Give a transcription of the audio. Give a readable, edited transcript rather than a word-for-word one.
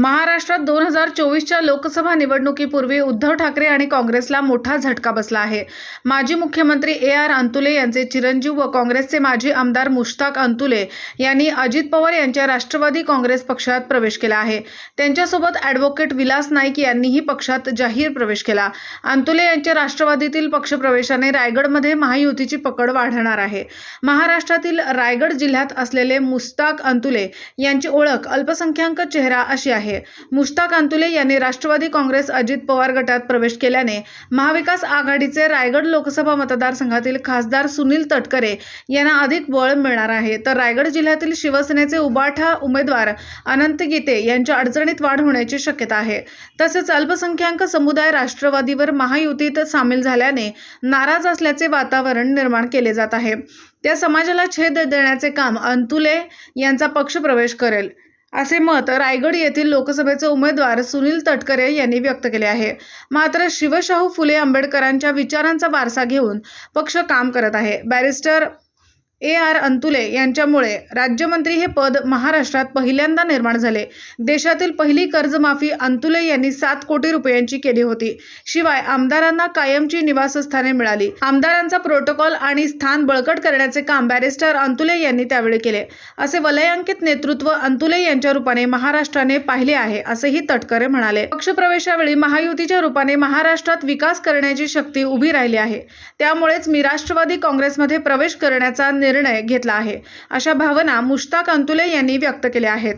महाराष्ट्रात 2024च्या लोकसभा निवडणुकीपूर्वी उद्धव ठाकरे आणि काँग्रेसला मोठा झटका बसला आहे। माजी मुख्यमंत्री AR अंतुले यांचे चिरंजीव व काँग्रेसचे माजी आमदार मुश्ताक अंतुले यांनी अजित पवार यांच्या राष्ट्रवादी काँग्रेस पक्षात प्रवेश केला आहे। त्यांच्यासोबत ॲडव्होकेट विलास नाईक यांनीही पक्षात जाहीर प्रवेश केला। अंतुले यांच्या राष्ट्रवादीतील पक्षप्रवेशाने रायगडमध्ये महायुतीची पकड वाढणार आहे। महाराष्ट्रातील रायगड जिल्ह्यात असलेले मुश्ताक अंतुले यांची ओळख अल्पसंख्याक चेहरा अशी आहे। मुश्ताक अंतुले यांनी राष्ट्रवादी काँग्रेस अजित पवार गटात प्रवेश केल्याने महाविकास आघाडीचे रायगड लोकसभा मतदारसंघातील खासदार सुनील तटकरे यांना अधिक बळ मिळणार आहे। तर रायगड जिल्ह्यातील शिवसेनेचे उबाठा उमेदवार अनंत गीते यांच्या अडचणीत वाढ होण्याची शक्यता आहे। तसेच अल्पसंख्याक समुदाय राष्ट्रवादीवर महायुतीत सामील झाल्याने नाराज असल्याचे वातावरण निर्माण केले जात आहे। त्या समाजाला छेद देण्याचे काम अंतुले यांचा पक्ष प्रवेश करेल असे मत रायगड येथील लोकसभेचे उमेदवार सुनील तटकरे यांनी व्यक्त केले आहे। मात्र शिवशाहू फुले आंबेडकरांच्या विचारांचा वारसा घेऊन पक्ष काम करत आहे। बॅरिस्टर AR अंतुले यांच्यामुळे राज्यमंत्री हे पद महाराष्ट्रात पहिल्यांदा निर्माण झाले। देशातील पहिली कर्जमाफी अंतुले यांनी 7 कोटी रुपयांची केली होती। शिवाय आमदारांना कायमची निवासस्थाने मिळाली। आमदारांचा प्रोटोकॉल आणि स्थान बळकट करण्याचे काम बॅरिस्टर अंतुले यांनी त्यावेळी केले। असे वलयांकित नेतृत्व अंतुले यांच्या रूपाने महाराष्ट्राने पाहिले आहे असेही तटकरे म्हणाले। पक्षप्रवेशावेळी महायुतीच्या रूपाने महाराष्ट्रात विकास करण्याची शक्ती उभी राहिली आहे। त्यामुळेच मी राष्ट्रवादी काँग्रेसमध्ये प्रवेश करण्याचा निर्णय घेतला आहे, अशा भावना मुश्ताक अंतुले यांनी व्यक्त केल्या आहेत।